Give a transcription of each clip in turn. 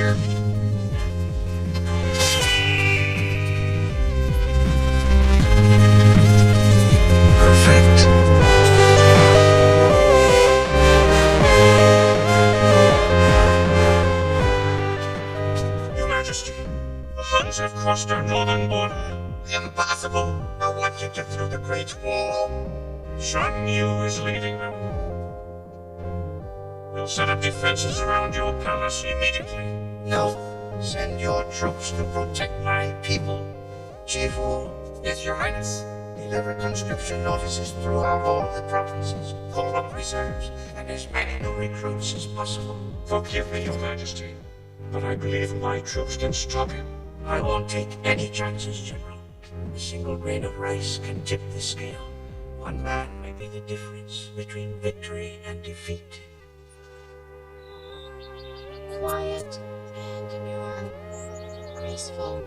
Perfect. Your Majesty, the Huns have crossed our northern border. Impossible. No one can get through the Great Wall. Shan Yu is leading them. We'll set up defenses around your palace immediately. No. Send your troops to protect my people. Chief Wu, yes, Your Highness. Deliver conscription notices throughout all the provinces. Call up reserves and as many new recruits as possible. Forgive me, Your Majesty, but I believe my troops can stop him. I won't take any chances, General. A single grain of rice can tip the scale. One man may be the difference between victory and defeat. Quiet and demure, graceful,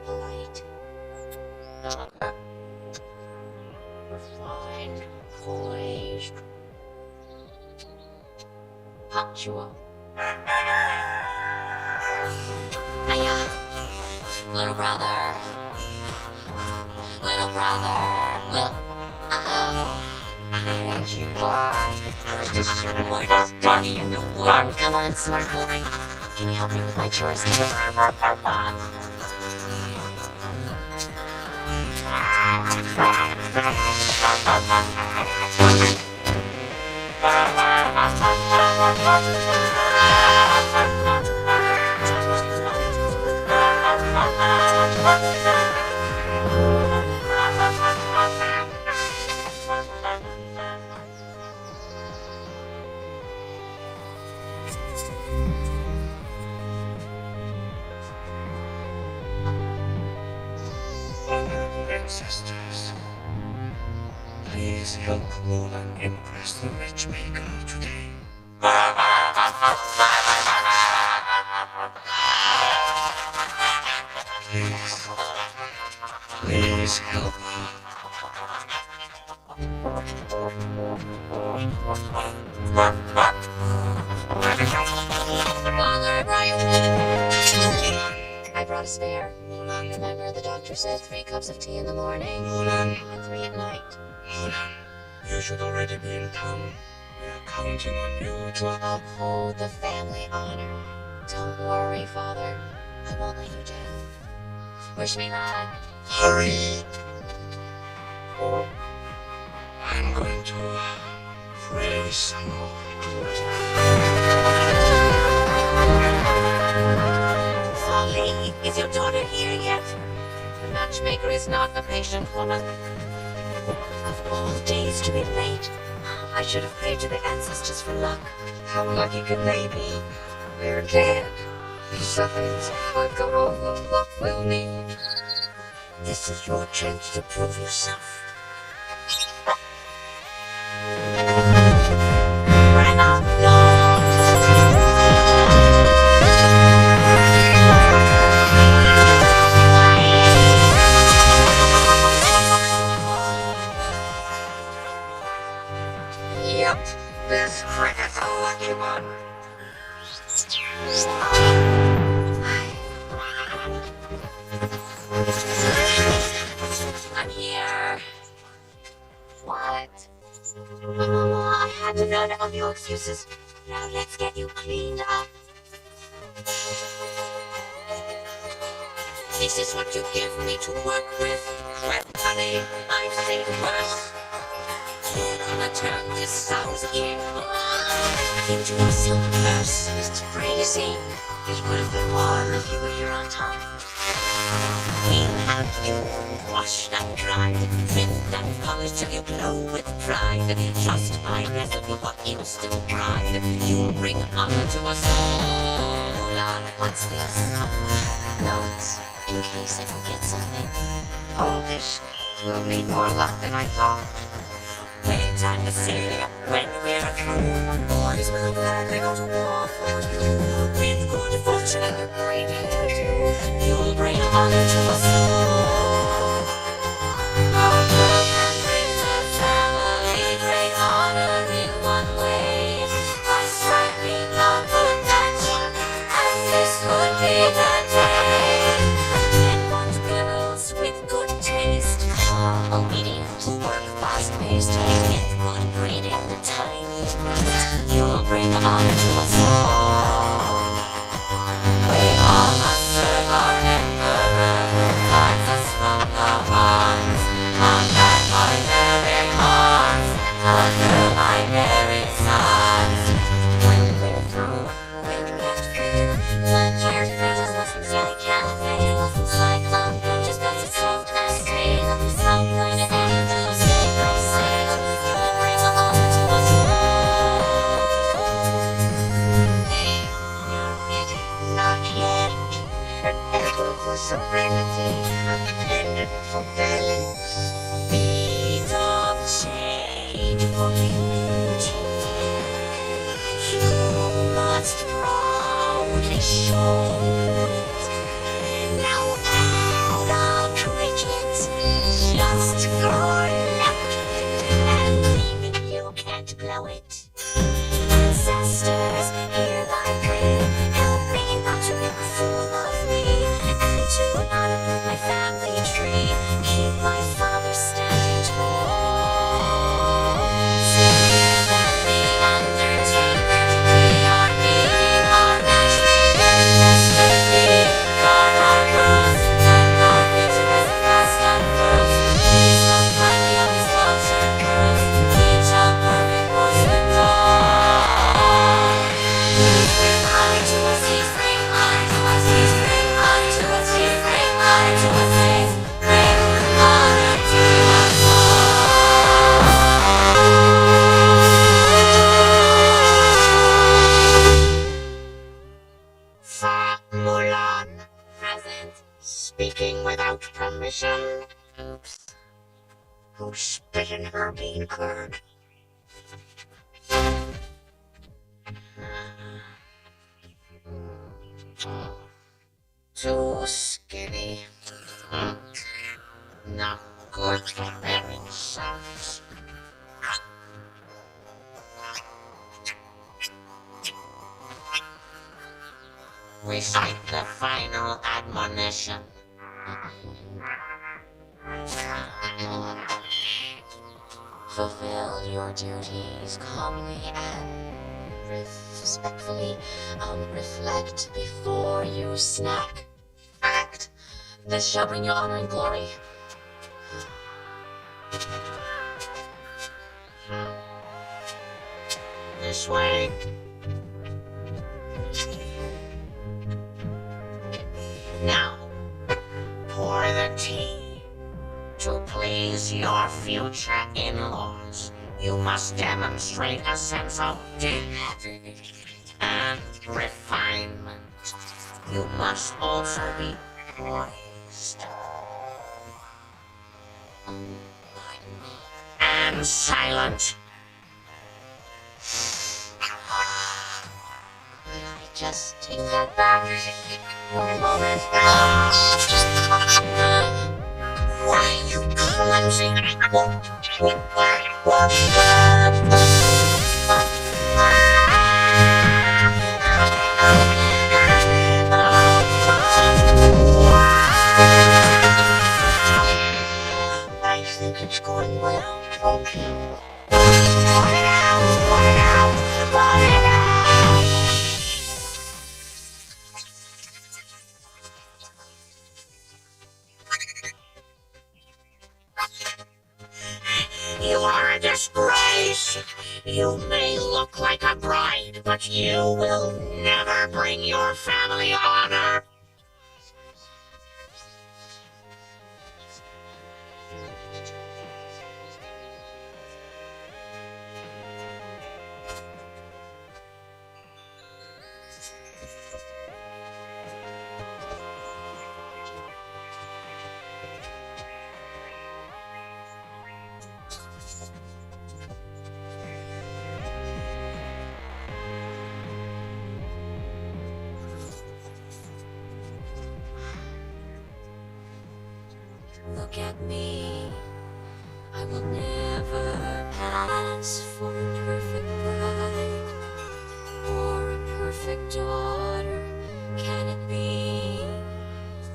polite, refined, poised, punctual. Hiya, little brother, here you are. This is your boy, Donnie in the wood. Come on, smart boy. Can you help me with my chores? Ancestors, please help Mulan impress the rich maker today. Please help me. I brought a spare. Mulan, Remember, the doctor said 3 cups of tea in the morning Mulan, and 3 at night. Mulan, you should already be in town. We are counting on you to Uphold the family honor. Don't worry, Father. I won't let you down. Wish me luck. hurry. I'm going to pray some more. Folly, is your daughter here yet? The matchmaker is not a patient woman. Of all days to be late, I should have prayed to the ancestors for luck. How lucky can they be? We're dead. Besides, I've got all the luck we'll need. This is your chance to prove yourself. Ran up long. Yep, this cricket's a lucky one. I'm here. What? Mama, I had none of your excuses. Now let's get you cleaned up. This is what you give me to work with. Crap, honey, I've seen worse. You're gonna turn this house in into a silk purse. It's crazy. It would have been more if you were here on time. We'll have you washed and dried, trimmed and polished till you glow with pride. Just my recipe for instant pride. You'll bring honor to us all. Mulan, what's this? Notes, in case I forget something. All this will mean more luck than I thought. Wait time to see when we're through. Boys will gladly go to war for you. With good fortune and a great hairdo, you'll bring honor to us all. Our love and bring the family great honor in one way. I strike me number 19, and this who work fast-paced and get good grade in the time limit. You'll bring honor to us all. We all must serve our emperor who guides us from the bonds. Combat binary hearts, under binary suns. When we're through, we can't feel. One year fails, lessons I can't fail. Lessons like love, just as it's so nasty. Nothing so good at any of those sacred sales. You will bring honor to us all. You're ready, not yet. Forever for serenity, independent for balance. Beat of change for beauty. You must proudly show it. Now out of crickets, just go left and leaving you can't blow it. Ancestors, hear thy prayer. Help me not to make a fool of me, and to not uproot my family tree. Keep my father standing tall. Sooner than the Undertaker, we are meeting our matchmaker destiny. God our growth, and our future is fast unfurled. Please look kindly on these closer curls. Each a perfect voice with dawn. Honor to us, he's bring honor to us, he's bring honor to us, he's bring honor to us, he's bring honor to us all. For Mulan, Present. speaking without permission. Oops. Who spit in her bean curd? Too skinny. Not good for bearing sons. We cite the final admonition. Fulfill your duties calmly and respectfully. Reflect before you snack. Act. This shall bring you honor and glory. This way. Now, pour the tea. To please your future in-laws, you must demonstrate a sense of dignity and refinement. You must also be poised and silent. Just take that back for a moment. Why you clumsy? I think it's going well. Okay. Let it out, let it out, let it out. You are a disgrace. You may look like a bride, but you will never bring your family honor. Look at me. I will never pass for a perfect bride or a perfect daughter. Can it be?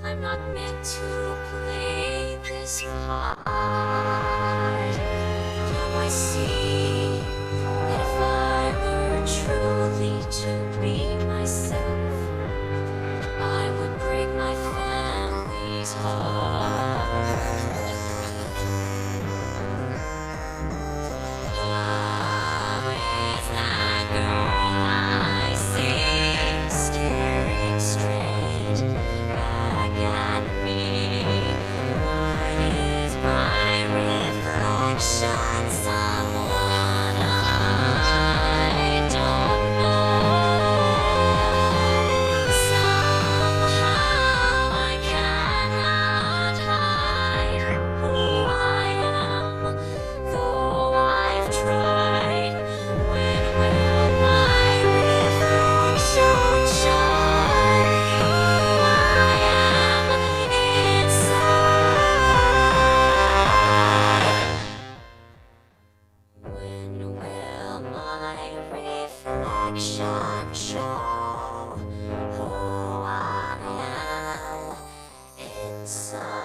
I'm not meant to play this part. see that if I were truly to be myself, I would break my family's heart. Love is that girl I see staring straight back at me. What is my reflection? Someone I don't know. Somehow I cannot hide who I am, though I've tried. When will my reflection shine who I am inside? When will my reflection show who I am inside?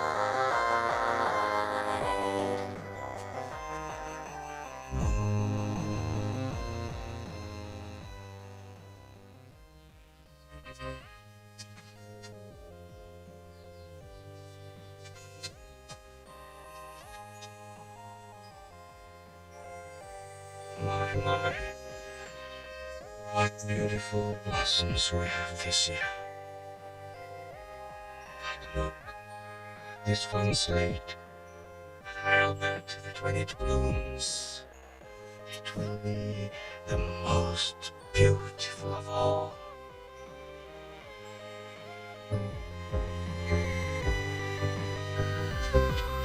My, what beautiful blossoms we have this year. Look, this one's late. I'll bet that when it blooms, it will be the most beautiful of all.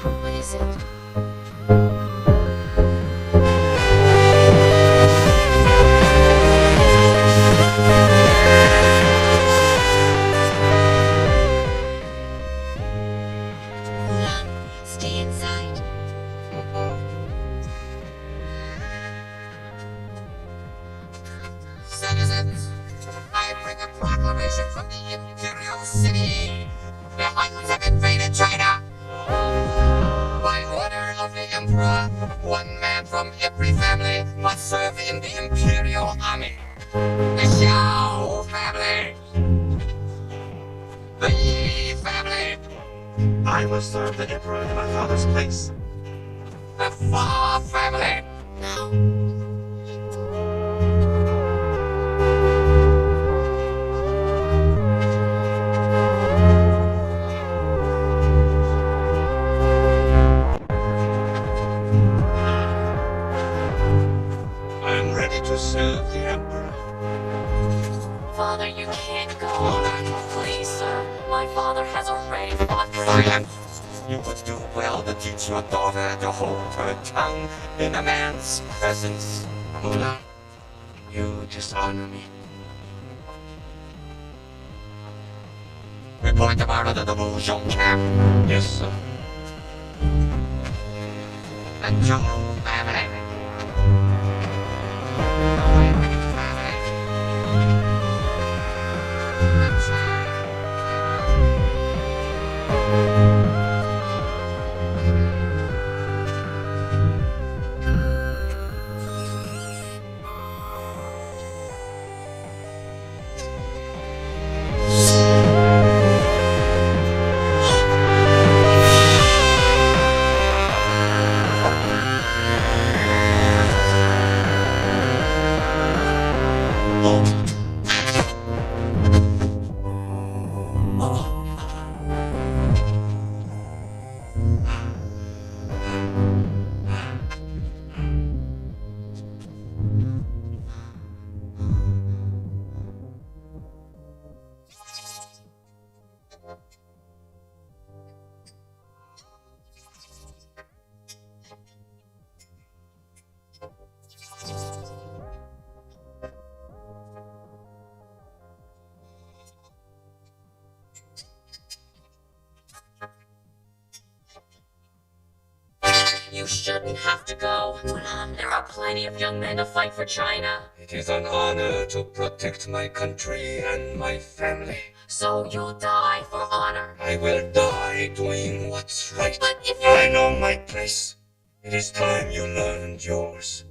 What is it? Mulan, stay inside. Citizens, I bring a proclamation from the Imperial City. The Huns have invaded China. By order of the Emperor, one man from every family must serve in the Imperial Army. The Xiao family. The Yi family. I will serve the Emperor in my father's place. The Fa family. No. I'm ready to serve the Emperor. Father, you can't go. Please, sir. My father has already fought for you. Silence! You would do well to teach your daughter to hold her tongue in a man's presence. Mulan, you dishonor me. Report about the Wuxiong camp. Yes, sir. The Zhou family. The Wei family. The Zhang You shouldn't have to go. Mulan, there are plenty of young men to fight for China. It is an honor to protect my country and my family. So you'll die for honor. I will die doing what's right. But if I know my place. It is time you learned yours.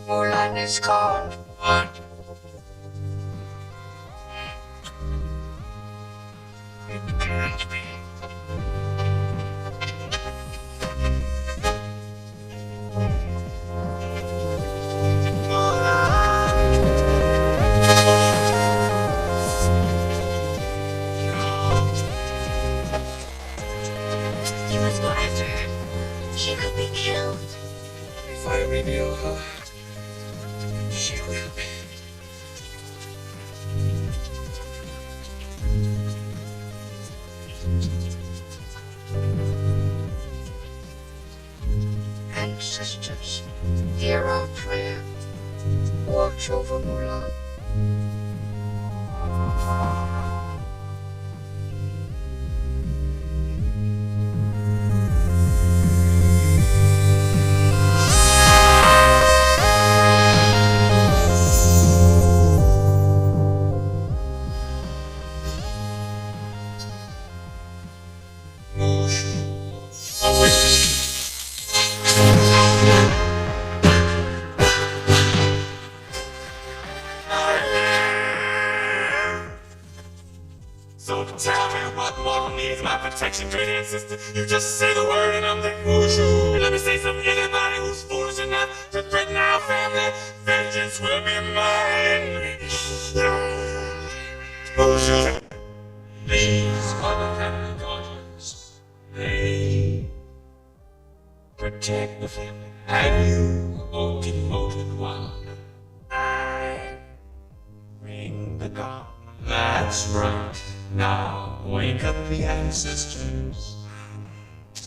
Mulan is gone. What? It can't be. You must go after her. She could be killed. If I reveal her, she will be. Ancestors, hear our prayer. Watch over Mulan. So tell me what more needs my protection, great ancestor. You just say the word and I'm there. Whooshu. And let me say something, anybody who's foolish enough to threaten our family, vengeance will be mine. Whooshu. These are the family guardians. They protect the family. And you, O devoted one, I ring the gong. That's right. Now wake up the ancestors.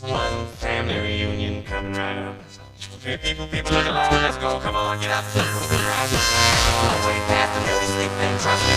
One family reunion coming right up. Okay, people, look along. Let's go. Come on, get up. I'll wait past the beauty sleep thing. Trust me.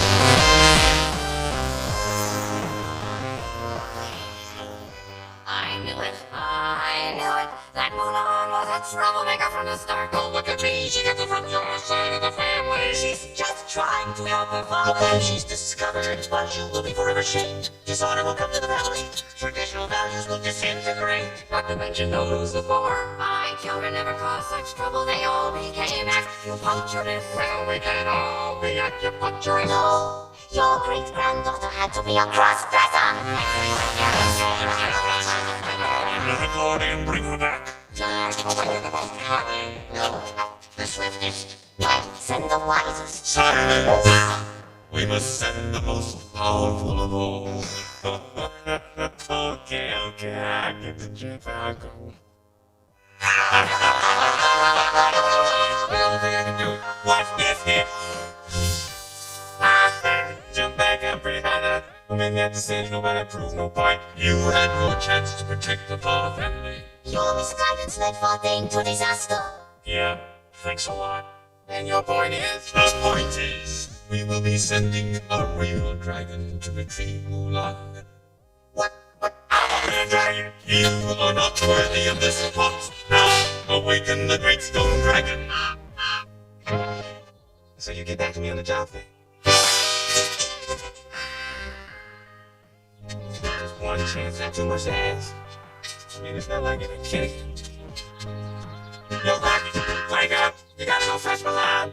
I knew it. That Mulan was a troublemaker from the start. Oh, look at me. She gets it from your side of the family. She's just trying to help her father. But when she's discovered, well, you will be forever shamed. Dishonor will come to the family. Traditional values will disintegrate. Not to mention no lose the for. My children never caused such trouble. They all became acupuncturists. Well, we can all be acupuncturists. No, Your great-granddaughter had to be a cross-dresser. The accordion, bring her back. No, the swiftest. Send the wisest. Silence! We must send the most powerful of all. Okay, I get the drift. I'll go. What's this here? Jump back, I'm pretty high. I made that decision, nobody proved no point. You had no chance to protect the Paw family. Your misguidance led Farthing to disaster. Yeah, thanks a lot. And your point is? The point is, we will be sending a real dragon to retrieve Mulan. What? I'm a dragon? You are not worthy of this pot. Now, awaken the great stone dragon. So you get back to me on the job thing. Just one chance, not too much to ask. I mean, it's not like it's a kid. Yo, Rocky, wake up. You gotta go fetch Mulan.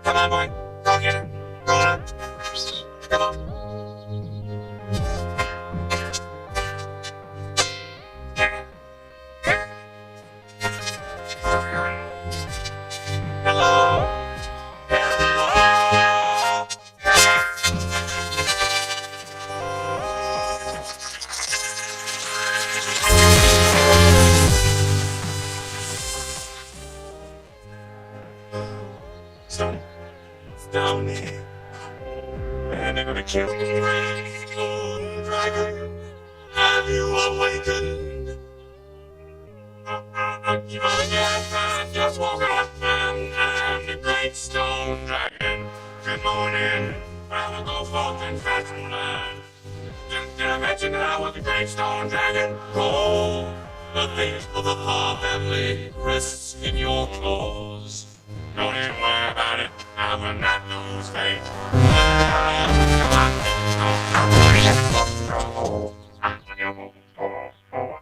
Come on, boy. Go get her. Go on. Come on. Hello. Hello. Stony. Man, they're gonna kill me. Stone dragon, have you awakened? I just woke up and I'm the great stone dragon. Good morning, I will go forth and fetch Mulan. Did I mention that I was the great stone dragon? Oh, the fate of the Paw family rests in your claws. Don't even worry about it, I will not lose faith.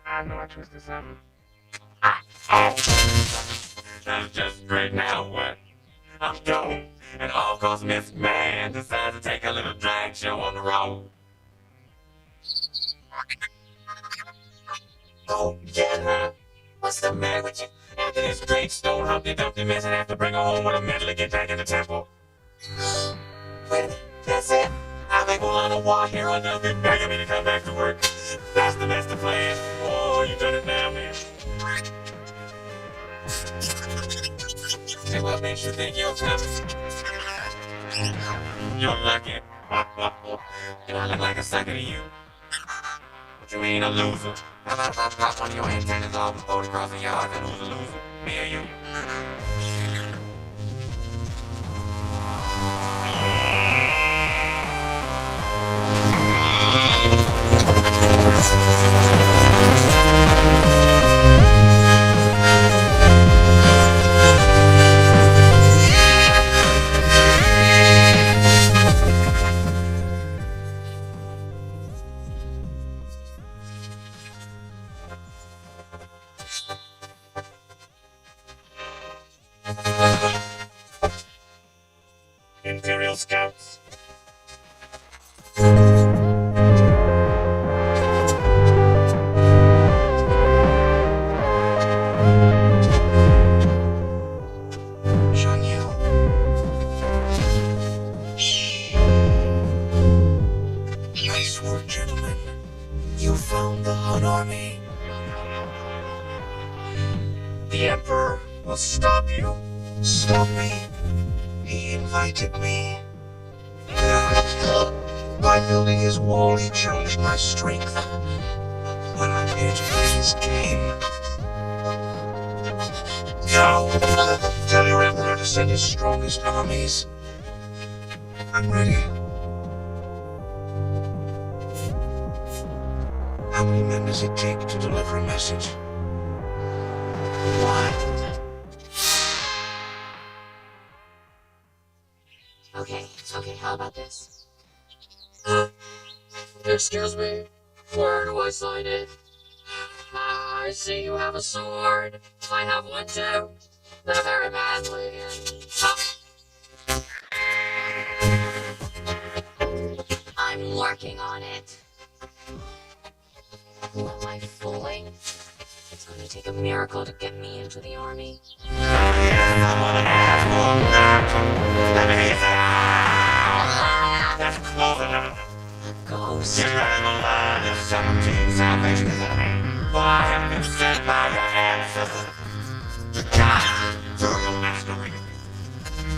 I know I twisted something. That's just great now, what? I'm going, and all cause Miss Man decides to take a little drag show on the road. Go get her. What's the matter with you? After this great stone Humpty Dumpty mess, and have to bring her home with a medal to get back in the temple. Wait, that's it. I think we'll on a war here on nothing, begging me to come back to work. That's the master plan. Oh, you done it now, man. Hey, what makes you think you're coming? You're lucky. And I look like a sucker to you. But you ain't a loser. How about if I pop one of your antennas off and float across the yard, and who's a loser? Me or you? Imperial Scouts. Nice work, gentlemen. You found the Hun army. The Emperor will stop you. Stop me. He invited me. By building his wall, he challenged my strength. But I'm here to play his game. Now, tell your Emperor to send his strongest armies. I'm ready. How many men does it take to deliver a message? One. Okay, how about this? Excuse me, where do I sign it? I see you have a sword. I have one too. Not very badly. I'm working on it. Who am I fooling? It's going to take a miracle to get me into the army. That's close enough. A ghost. You're in the line of 17 salvation is enemy. Why have you sent by your ancestors? To die through your masquerade.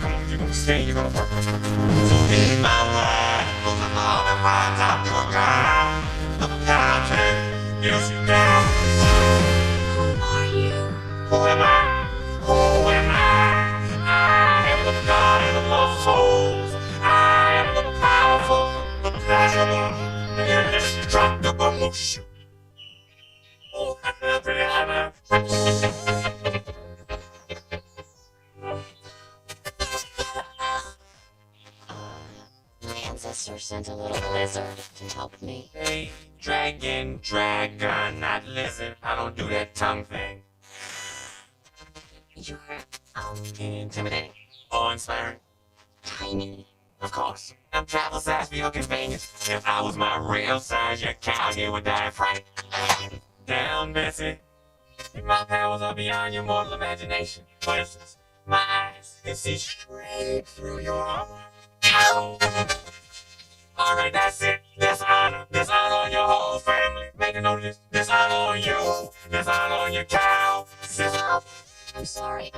Come on, you're gonna stay, you're gonna work. So be my life, look at all the minds out your ground. The mountain, you see down. Who are you? Who am I? Who am I? I am the God of lost souls. I am the powerful, the pleasurable, the indestructible Mushu. Oh, I'm pretty hammer. My ancestor sent a little lizard to help me. Hey, dragon, not lizard. I don't do that tongue thing. You're, Intimidating. Awe-inspiring. tiny. Of course. I'm travel size for your convenience. If I was my real size, your cow here would die of fright. Down, Bessie. My powers are beyond your mortal imagination. For instance, my eyes can see straight through your armor. Ow! Alright, that's it. Dishonor on your whole family. Make a note of this. Dishonor on you. Dishonor on your cow. Stop! I'm sorry.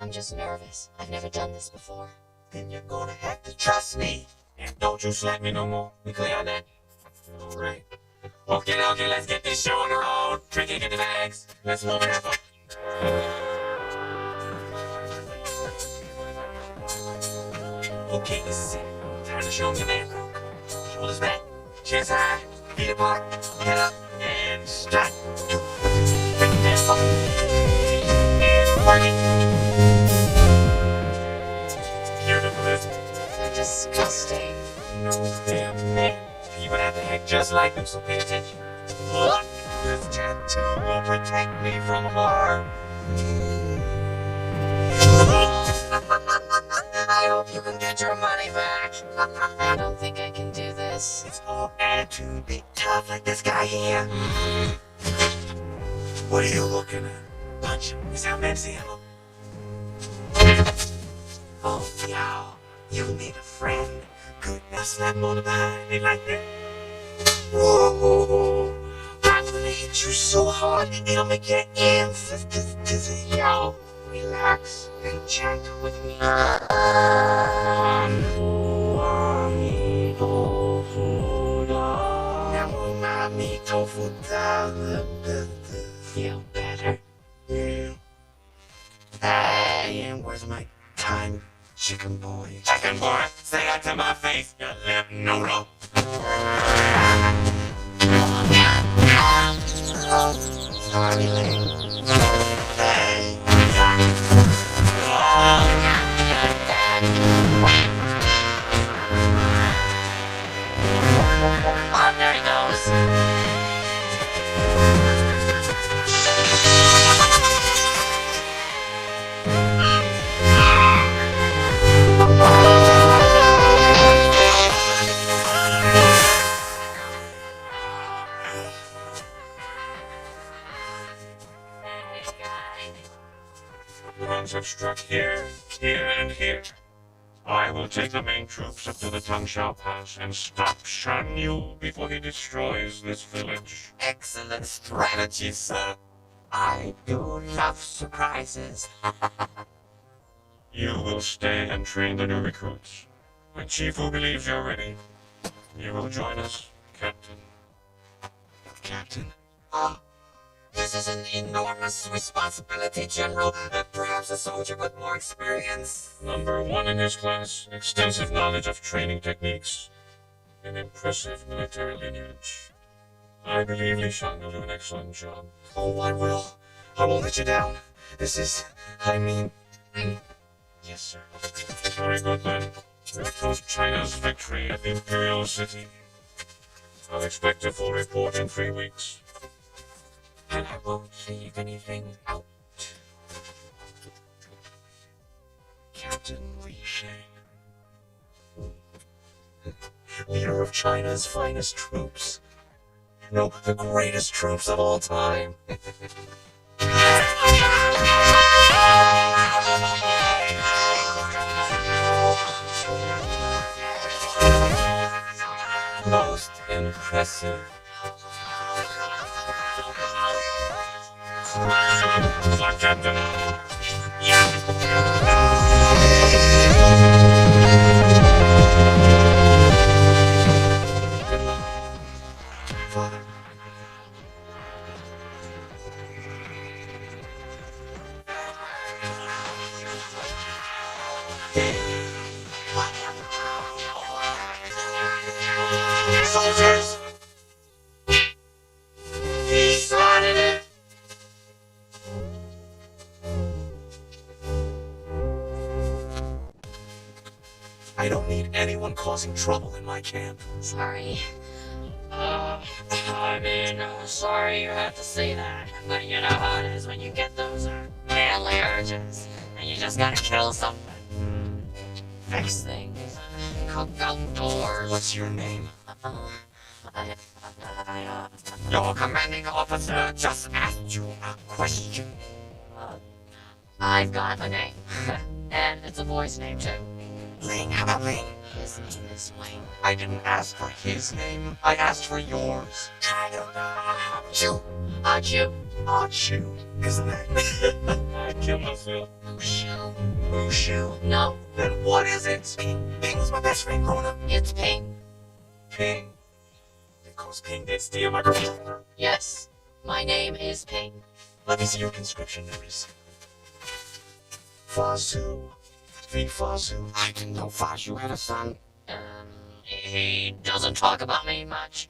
I'm just nervous. I've never done this before. Then you're gonna have to trust me. And don't you slap me no more. We clear on that? Alright. Okay, let's get this show on the road. Tricky, get the bags. Let's move it up. Okay, this is it. Time to show 'em your man. Shoulders back, chest high, feet apart, head up, and strut. And working. Beautiful, isn't it? They're disgusting. No damn man. People have to act just like them, so pay attention. Look, this tattoo will protect me from harm. I hope you can get your money back. I don't think I can do this. It's all attitude, be tough like this guy here. What are you looking at? Punch him. Is how men see him. Oh, y'all, you need a friend. Good, now slap him on the behind. Ain't like that. Whoa, I'm gonna hit you so hard, it'll make your ancestors dizzy. Y'all, relax and chant with me. Feel better? Yeah. Hey, and where's my time, chicken boy? Chicken boy, say that to my face, you lip noodle. Sorry, Lane. Hey. Oh, there he goes. The guns have struck here, here, and here. I will take the main troops up to the Tangshan Pass and stop Shan Yu before he destroys this village. Excellent strategy, sir. I do love surprises. You will stay and train the new recruits. When Chifu believes you're ready, you will join us, Captain. Captain? This is an enormous responsibility, General. Perhaps a soldier with more experience. Number one in his class, extensive knowledge of training techniques, and impressive military lineage. I believe Li Shang will do an excellent job. Oh, I will. I won't let you down. This is, Yes, sir. Very good, then. We'll toast China's victory at the Imperial City. I'll expect a full report in 3 weeks. and I won't leave anything out. leader of China's finest troops. No, the greatest troops of all time. Most impressive. Captain. Father. Soldiers! He started it! I don't need anyone causing trouble in my camp. Sorry. Sorry you have to say that, but you know how it is when you get those manly urges, and you just gotta kill something. Fix things. Cook outdoors. What's your name? Your commanding officer just asked you a question. I've got a name. And it's a boy's name too. Ling, how about Ling? His name is Wayne. I didn't ask for his name. I asked for yours. I don't know. Chew. Chew. Chew, isn't it? I killed myself. Mushu. Mushu? No, Then what is it? Ping. Ping was my best friend growing up. it's Ping. Ping. Because Ping did steal my girl. Yes, my name is Ping. Let me see your conscription notice. Fazu. Fazu. I didn't know Fazu had a son. He doesn't talk about me much.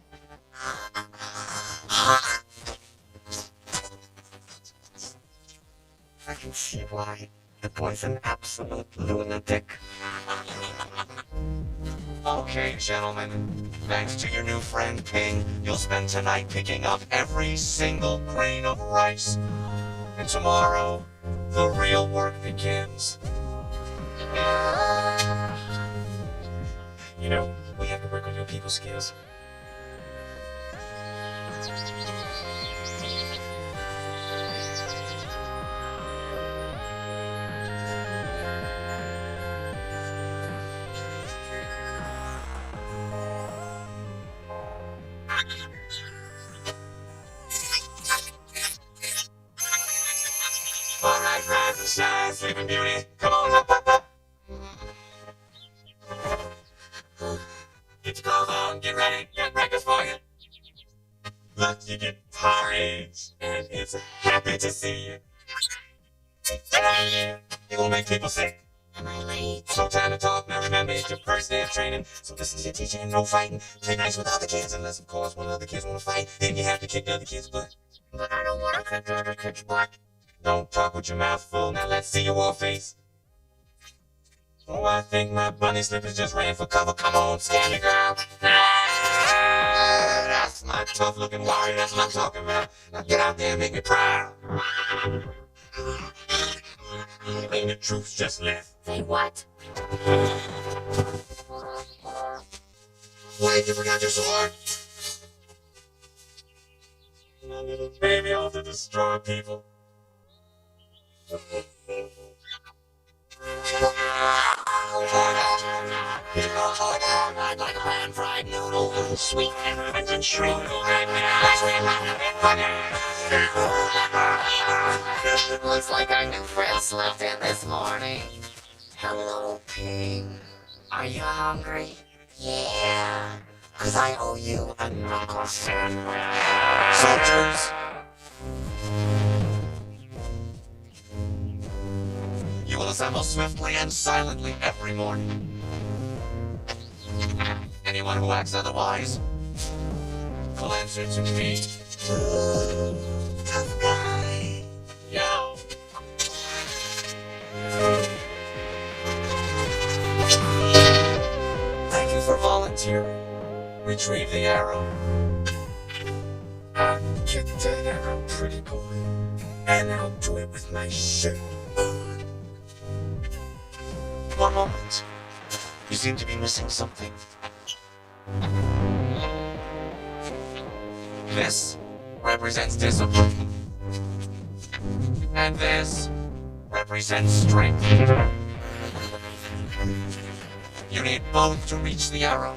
I can see why. The boy's an absolute lunatic. Okay, gentlemen. Thanks to your new friend Ping, you'll spend tonight picking up every single grain of rice. And tomorrow, the real work begins. You know, we have to work on your people skills. Alright, rise and shine, sleeping beauty. Come on, up, up, up. Get your clothes on, get ready, get breakfast for you. Look, you get porridge, and it's happy to see you. You will make people sick. Am I late? No time to talk, now remember it's your first day of training. So listen to your teacher and no fighting. Play nice with other kids, unless of course one of the kids wanna fight. Then you have to kick the other kid's butt. But I don't want to kick the other kid's butt. Don't talk with your mouth full, now let's see your war face. Oh, I think my bunny slippers just ran for cover. Come on, scare me, girl. That's my tough looking warrior, that's what I'm talking about. Now get out there and make me proud. And the troops just left. Say what? Wait, you forgot your sword. My little baby off to destroy people. I'd like a pan-fried noodle, sweet and shrimp. Looks like our new friend slept in this morning. Hello, Ping. Are you hungry? Yeah. 'Cause I owe you a knuckle sandwich. Soldiers! You will assemble swiftly and silently every morning. Anyone who acts otherwise will answer to me. Tough guy. Yo! Thank you for volunteering. Retrieve the arrow. I kicked that arrow, pretty boy. And I'll do it with my shirt on. One moment. You seem to be missing something. This represents discipline. And this represents strength. You need both to reach the arrow.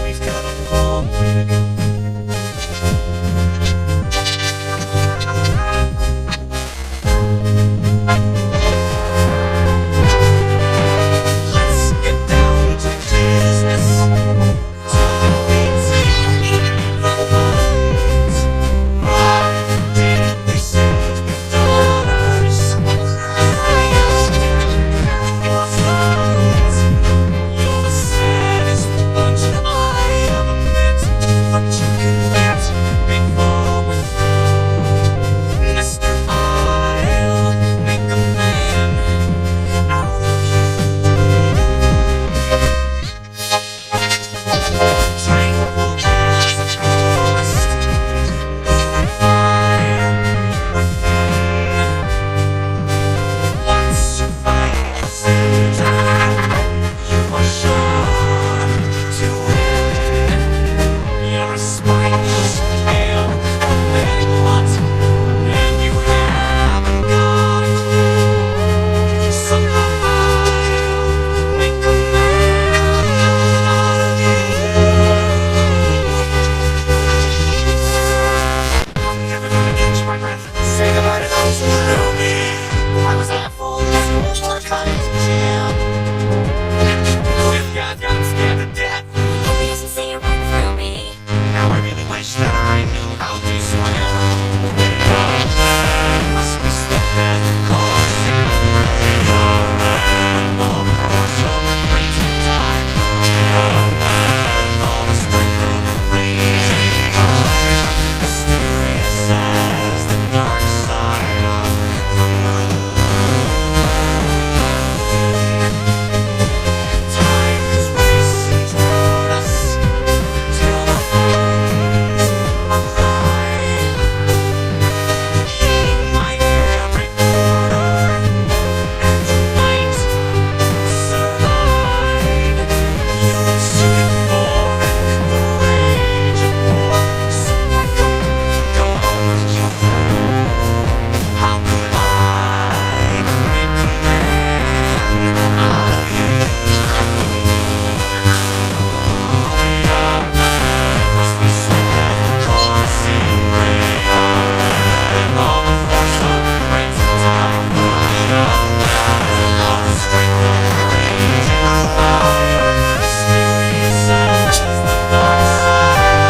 We've got a long way to go. Let's get down to business. To defeat the odds. Why did they send me daughters? You're the saddest bunch I ever met, but you can get before we're through. Mr. I'll make a man out of you. Tranquil as a forest, fire within. Once you find the center, you are sure to win. You're a spineless tail, a big lot, and you haven't got a clue. Somehow I'll make a man out of you. I'm never gonna catch my breath. Say goodbye to those who knew me. I was half full of school for college jam. With God, got him scared to death. Hope he doesn't see you right through me. Now I really wish that I knew how to swim. Must be stepping coursing with all the force of a raging tide. All the strength of a raging tide. Mysterious as the dark side of the moon. Time is racing toward us till the winds arrive. Heeding my every order, and tonight survive. You've seen it for the rage of war, so I couldn't go with you. How could I make a man out of you? Must be swift as the coursing rain, with all the force of great time. All the strength of raging fire, mysterious as the dark side.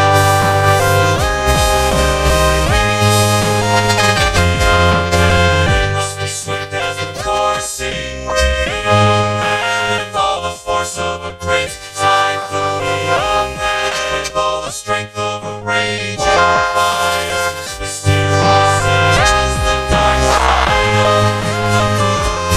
Must be swift as the coursing rain, with all the force of a great typhoon. With all the strength of a raging fire, mysterious as the dark side of the moon.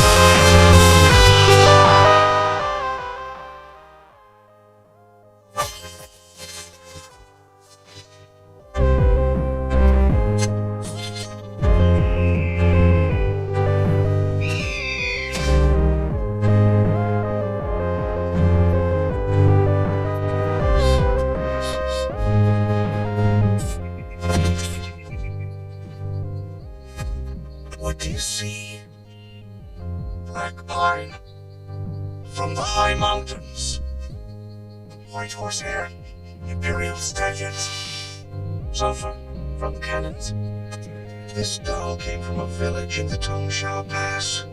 What do you see? Black pine from the high mountains, white horsehair, imperial stallions, sulfur from the cannons. This doll came from a village in the Tongsha Pass,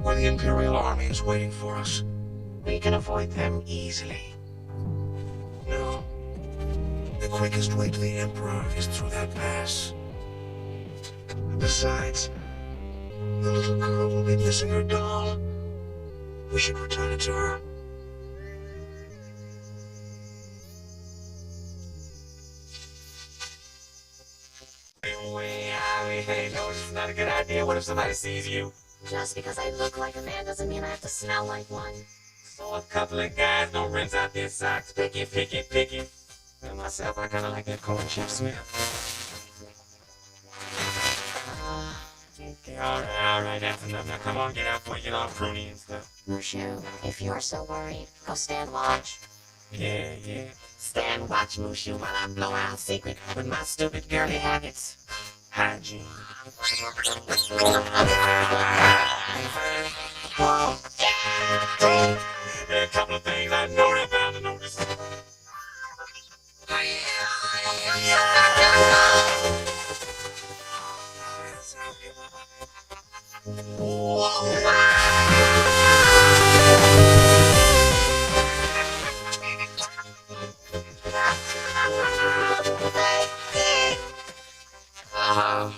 where the imperial army is waiting for us. We can avoid them easily. No. The quickest way to the Emperor is through that pass. Besides, the little girl will be missing her doll. We should return it to her. Away, Harry. hey, no, this is not a good idea. What if somebody sees you? Just because I look like a man doesn't mean I have to smell like one. So a couple of guys don't rinse out their socks. Picky, picky, picky. And myself, I kinda like that corn chip smell. Okay, alright, that's enough. Now come on, get out before you get all pruny and stuff. Mushu, if you're so worried, go stand watch. Yeah. Stand watch, Mushu, while I blow out secret with my stupid girly habits. Hygiene. There are a couple of things I know they're bound to notice.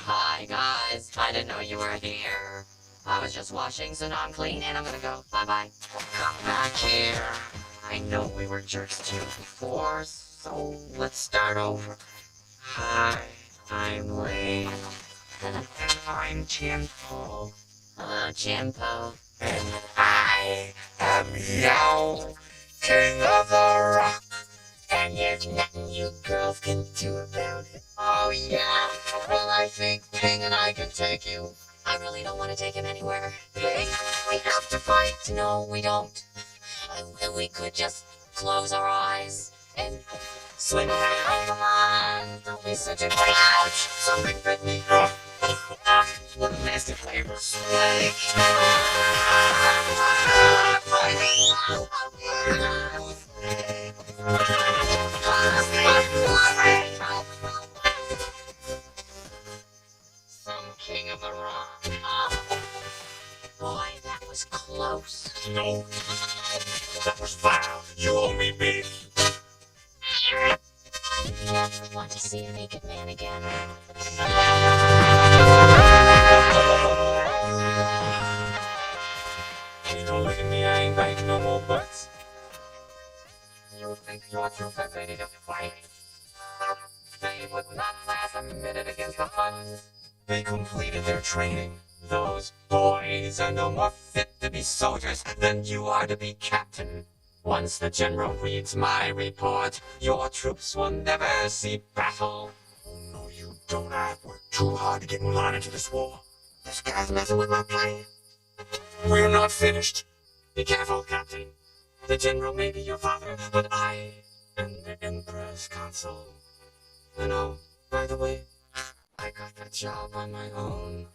Hi guys, I didn't know you were here. I was just washing, so now I'm clean and I'm gonna go. Bye-bye. Come back here. I know we were jerks to you before, so let's start over. Hi, I'm Lane. And I'm Chimpo. Hello, Jimpo. And I am Yao, king of the rock. And there's nothing you girls can do about it. Oh yeah, well I think Ping and I can take you. I really don't want to take him anywhere. Ping, we have to fight. No, we don't. We could just close our eyes and swim around. Oh, come on, don't be such a great ouch. Something bit me. What a nasty flavor. Snake. Some king of the rock. Boy, that was close. No, that was vile. You owe me big. Want to see a naked man again? You don't look at me, I ain't biting no more butts. You think you're too ready to fight? They would not last a minute against the Huns. They completed their training. Those boys are no more fit to be soldiers than you are to be captain. Once the general reads my report, your troops will never see battle. Oh no, you don't. I've worked too hard to get Mulan into this war. This guy's messing with my plan. We're not finished. Be careful, Captain. The general may be your father, but I am the Emperor's consul. And oh, by the way, I got that job on my own.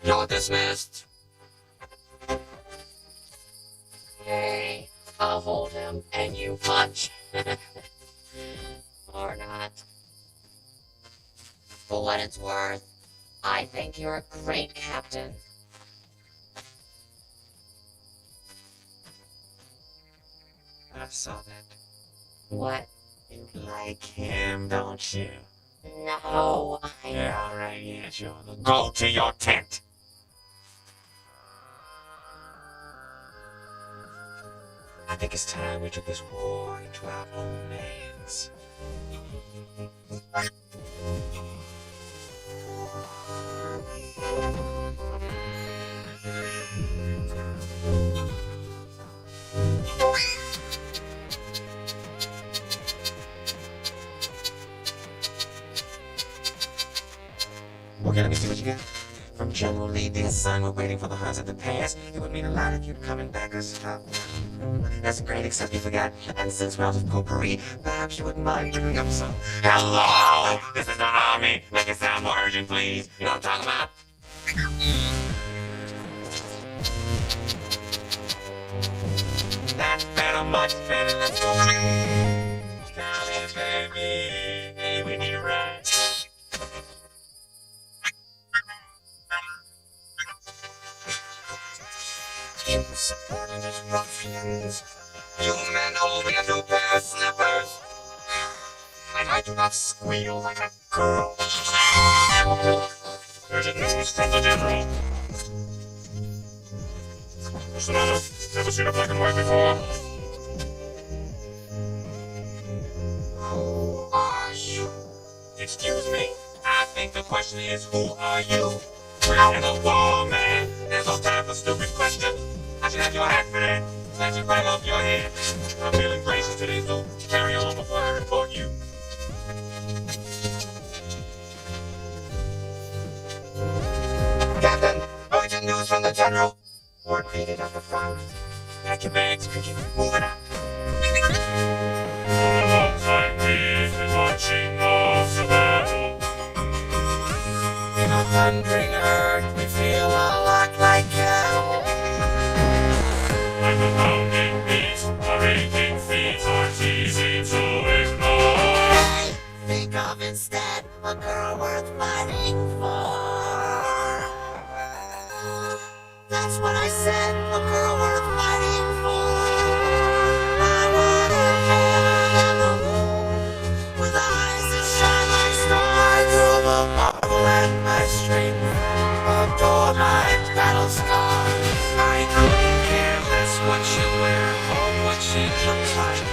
You're dismissed. Hey, I'll hold him and you punch. Or not. For what it's worth, I think you're a great captain. I saw that. What? You like him, don't you? No, Yeah, alright, yeah, sure. Go to your tent. I think it's time we took this war into our own hands. Okay, let me see what you got. From General Lee, dear son, we're waiting for the Huns at the pass. It would mean a lot if you'd come and back us up. That's great, except you forgot. And since rounds of potpourri, perhaps you wouldn't mind bringing up some. Hello, this is the army. Make it sound more urgent, please. You know what I'm talking about? That's better, much better. Let's go. Come in, baby. Hey, we need a ride. In supporting these ruffians, you men hold me a new pair of slippers, and I do not squeal like a girl. Urgent news from the general. What's the matter? Never seen a black and white before. Who are you? Excuse me, I think the question is, who are you? We're in a war, man. There's no time for stupid questions. I should have your hat for that. Snatch it right off your head. I'm feeling gracious today, so carry on before I report you. Captain, urgent news from the General. Word created on the front. Pack your bags, quickly, moving out. Alongside me is watching of the battle. In a thundering earth, we feel a lot like hell. Like a pounding beat, our aching feet aren't easy to ignore. Hey, think of instead a girl worth fighting for. That's what I said, a girl worth fighting for. I wanna have a woman with eyes that shine like stars. Through the marble and my strength, adore my battle scars. I couldn't care less what you wear or what she looks like.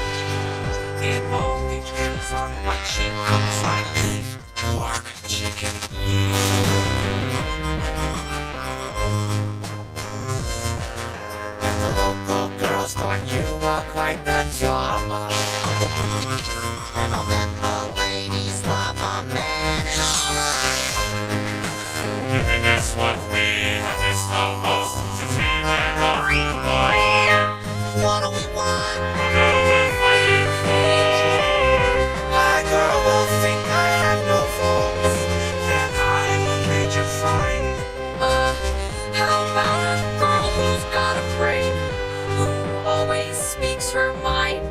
It only depends on what she cooks like. Beef, pork, chicken. And the local girls thought you were quite the drama. And all that the ladies love a man in armor. And that's what we have missed the most since we ran off the war. What do we want? A girl we're fighting for. My girl will think I have no faults. Then I'm a major fine. How about a girl who's got a brain, who always speaks her mind?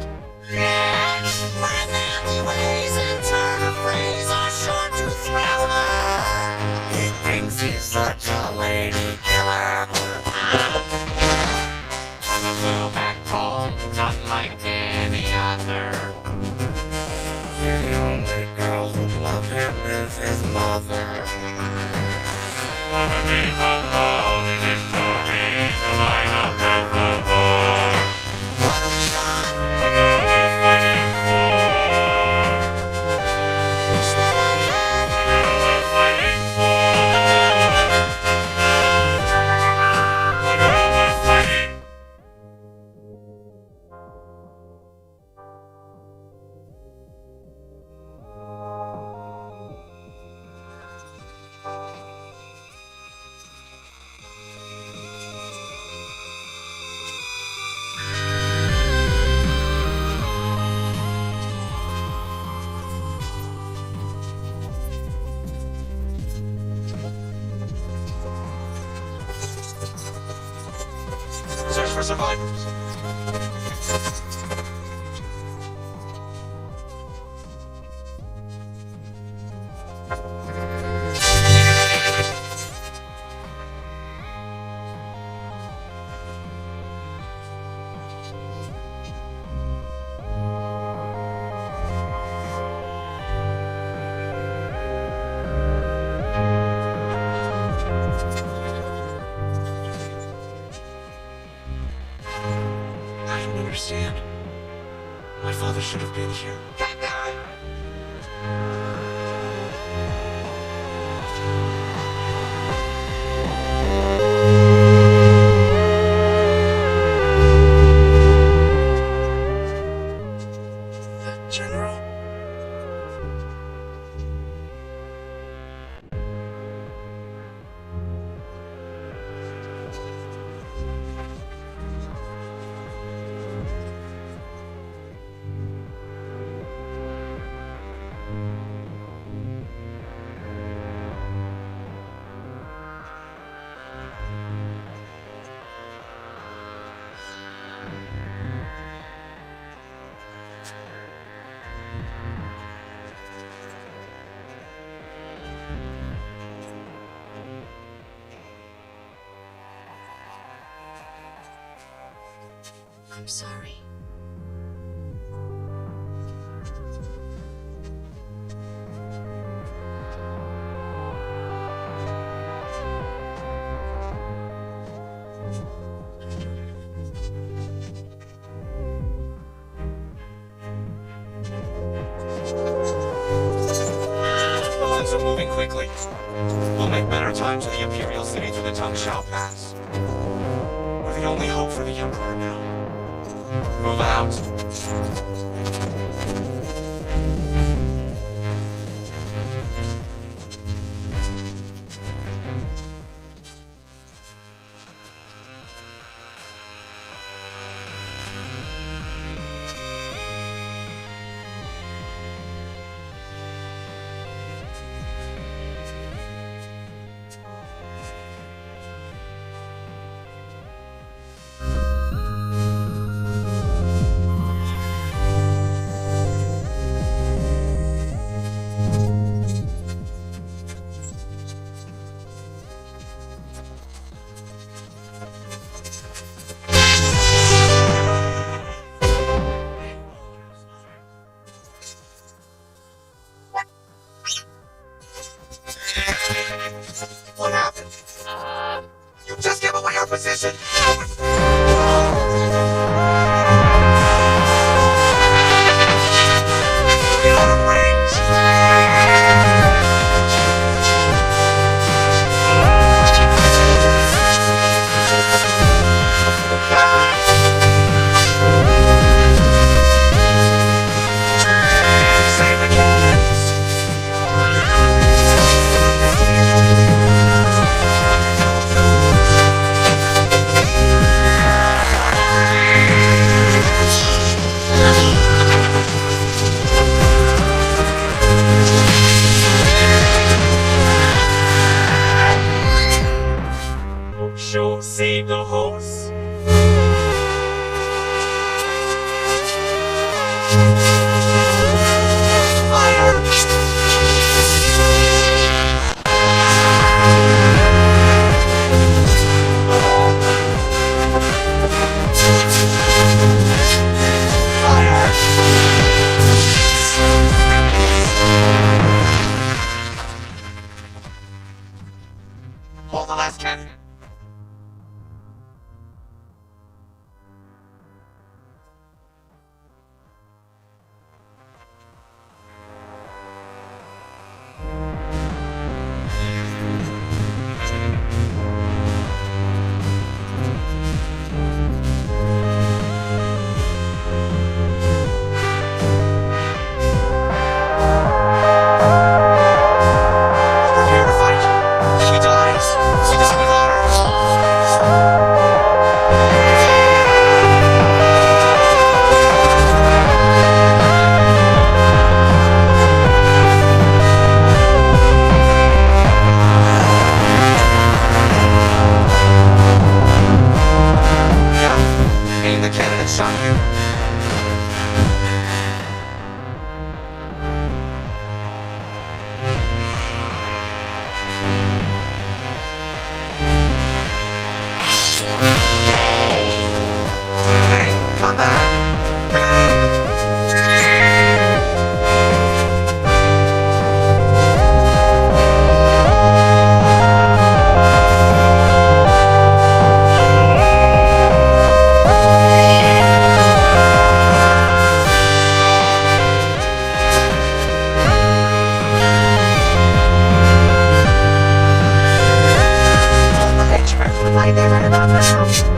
Yeah, my manly ways and turn of phrase are sure to thrill her. He thinks he's such a lady killer. On a little backbone, not like any other. The only girl who loved him is his mother. Wanna be alone in victory, the line of the war. What do we want? A girl we're fighting for. Wish that I had. A girl we're fighting for. A girl we're fighting. Search for survivors. I don't understand. My father should have been here. The General? I'm sorry. The ones who moving quickly. We'll make better time to the Imperial City through the Tung-Shao Pass. We're the only hope for the Emperor now. Move out. What happened? You just gave away our position. We're out of range. Save the cats. Show save the horse. Hold the last cannon. We're here to fight. She dies. She doesn't with Yeah, aim the cannon and shot you. Hey, come back.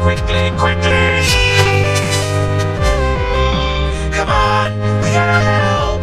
Quickly, quickly! Come on, we gotta help!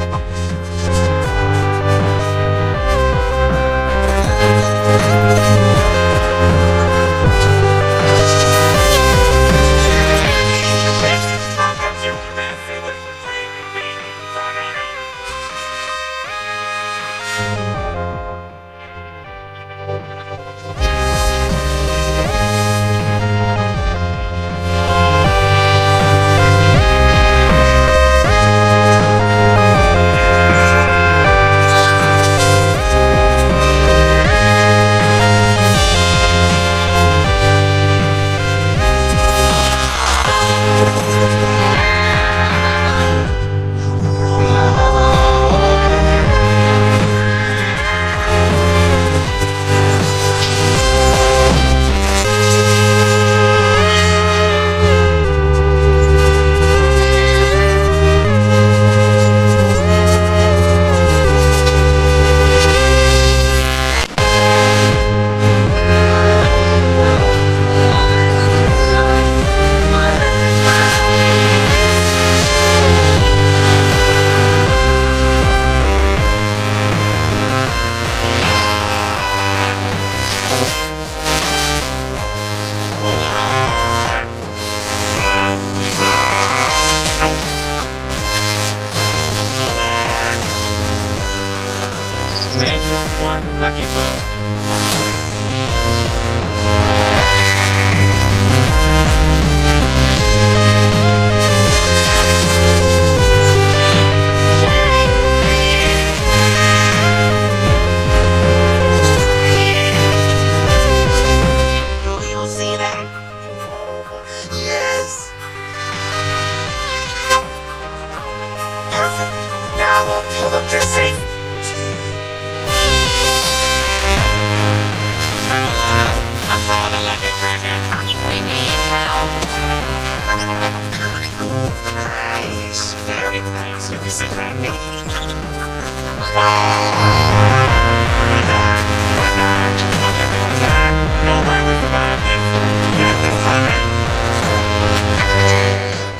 nice, very nice. You can sit around me.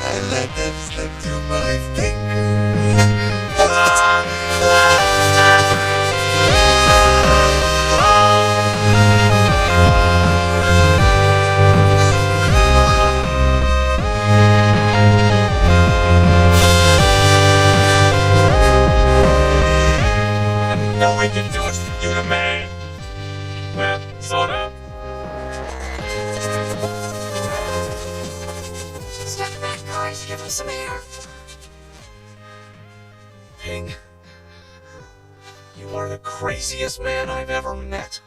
I let them slip through my fingers. No, we can do it. You the man. Well, sort of. Step back, guys. Give us some air. Ping, you are the craziest man I've ever met.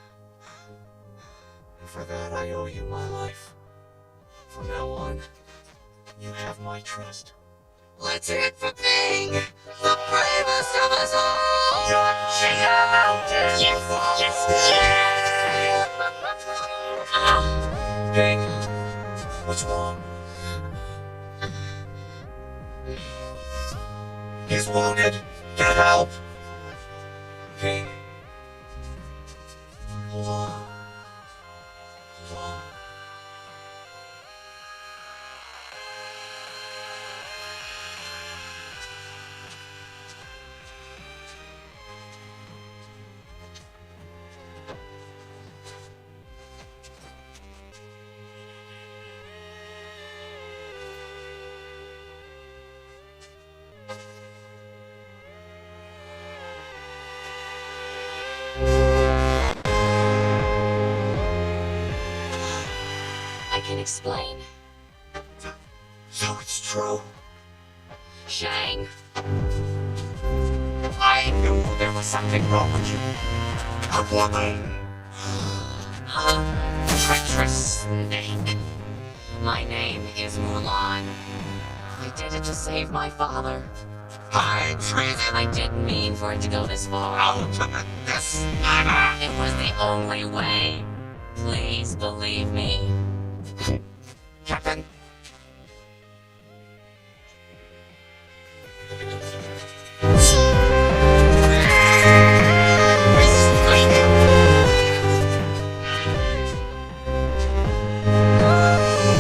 And for that, I owe you my life. From now on, you have my trust. Let's hear it for Ping, the bravest of us all. You're King of the Mountain. Yes. Ping, what's wrong? He's wounded. Get help. Ping. Mulan. Mulan. I can explain. So it's true. Shang, I knew there was something wrong with you. A woman. treacherous snake. My name is Mulan. I did it to save my father. I treated I didn't mean for it to go this far. ultimate dishonor. It was the only way. Please believe me. Captain,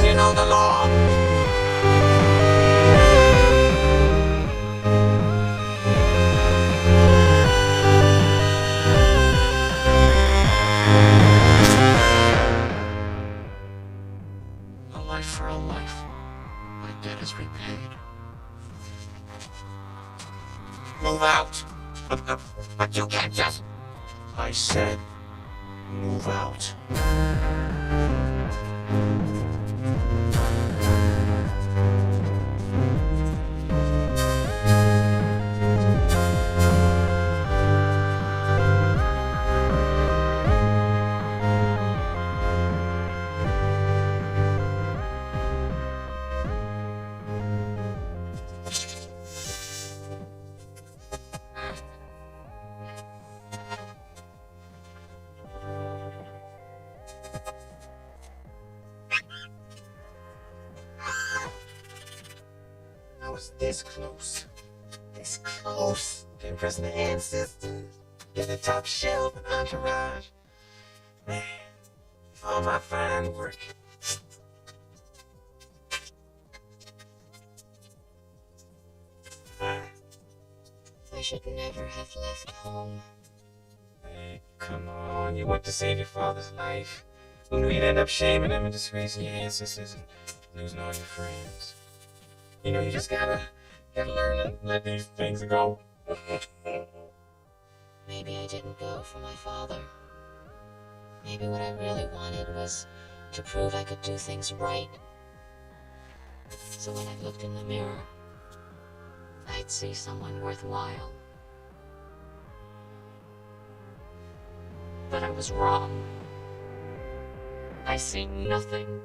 You know the law. A life for a life. My debt is repaid. Move out. but you can't just. I said, move out. I was this close. This close to impressing the ancestors. Get the top shelf and entourage. Man, all my fine work. I should never have left home. Hey, come on, you went to save your father's life. Who knew you'd end up shaming him and disgracing your ancestors and losing all your friends? You know, you just gotta learn to let these things go. Maybe I didn't go for my father. Maybe what I really wanted was to prove I could do things right. So when I looked in the mirror, I'd see someone worthwhile. But I was wrong. I see nothing.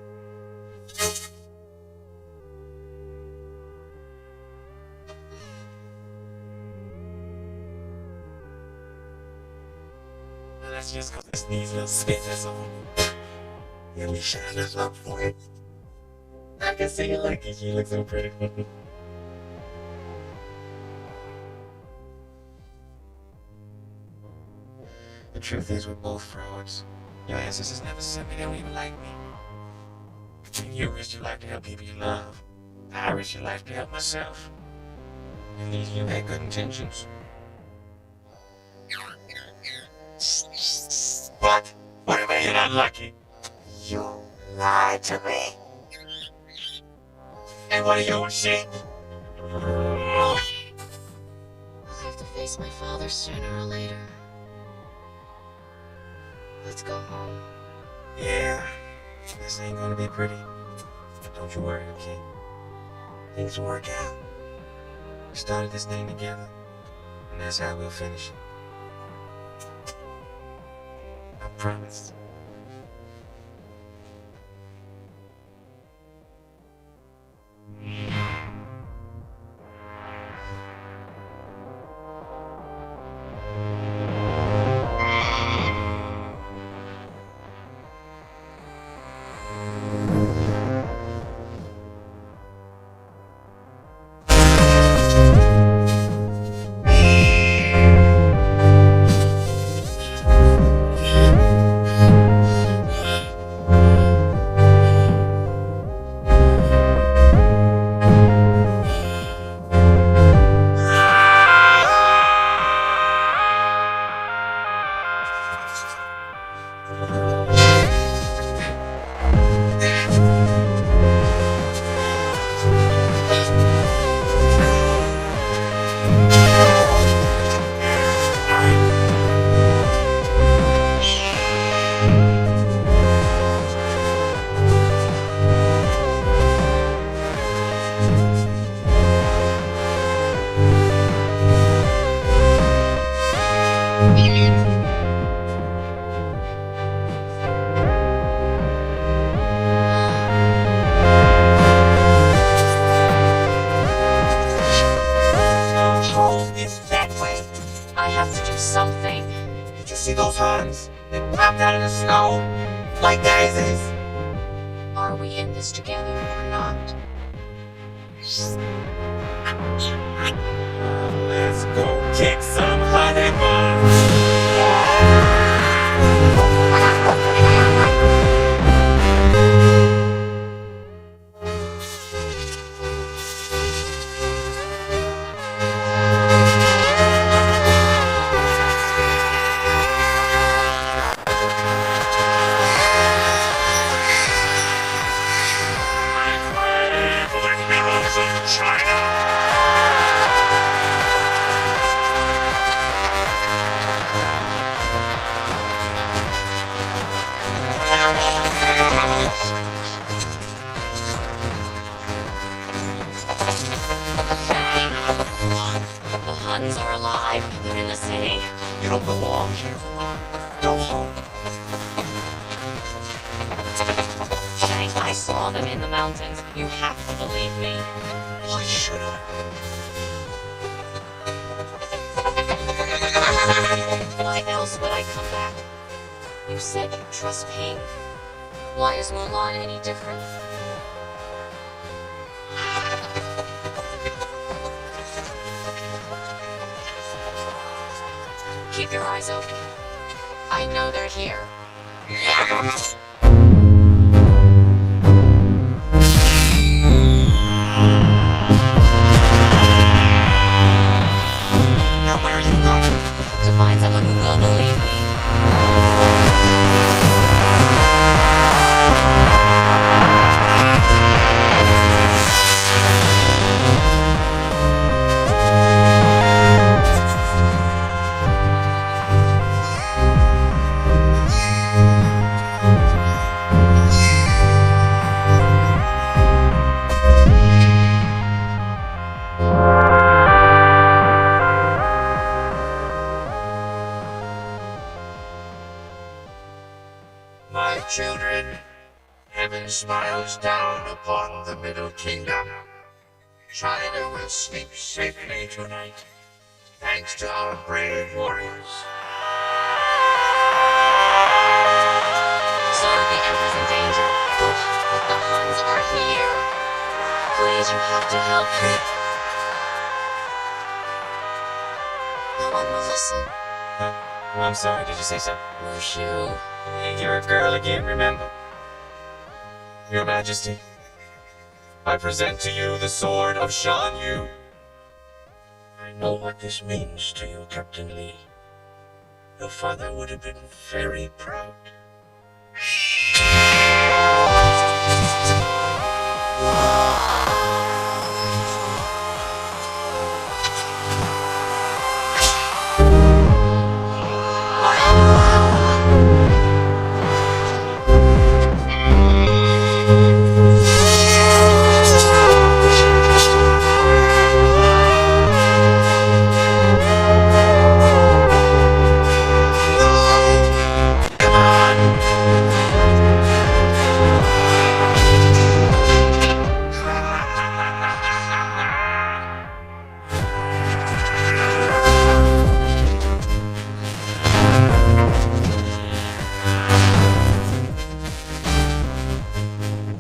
Let's just go this needs a little spit, that's all. Yeah, we shine this up for it. I can see you like it, you look so pretty. truth is, we're both frauds. Your ancestors never sent me, they don't even like me. You risked your life to help people you love. I risked your life to help myself. At least you had good intentions. What? What do you mean you're not lucky? You lied to me. And what are you, a sheep? I'll have to face my father sooner or later. Let's go home. Yeah, this ain't gonna be pretty. But don't you worry, okay? Things will work out. We started this thing together, and that's how we'll finish it. I promise. I have to do something. Did you see those horns? They popped out of the snow like daisies. Are we in this together or not? Let's go kick some honey buns. The Huns are alive. They're in the city. You don't belong here. Go home. Shank, I saw them in the mountains. You have to believe me. Why should I? Why else would I come back? You said you trust Ping. Why is Mulan any different? Keep your eyes open. I know they're here. Now where are you going? To find someone who will believe me. My children, heaven smiles down upon the Middle Kingdom. China will sleep safely tonight, thanks to our brave warriors. Sir, the Emperor's in danger. But the Huns are here. Please, you have to help me. No one will listen. I'm sorry, did you say something? Mushu. You're a girl again, remember? Your Majesty, I present to you the sword of Shan Yu. I know what this means to you, Captain Lee. Your father would have been very proud.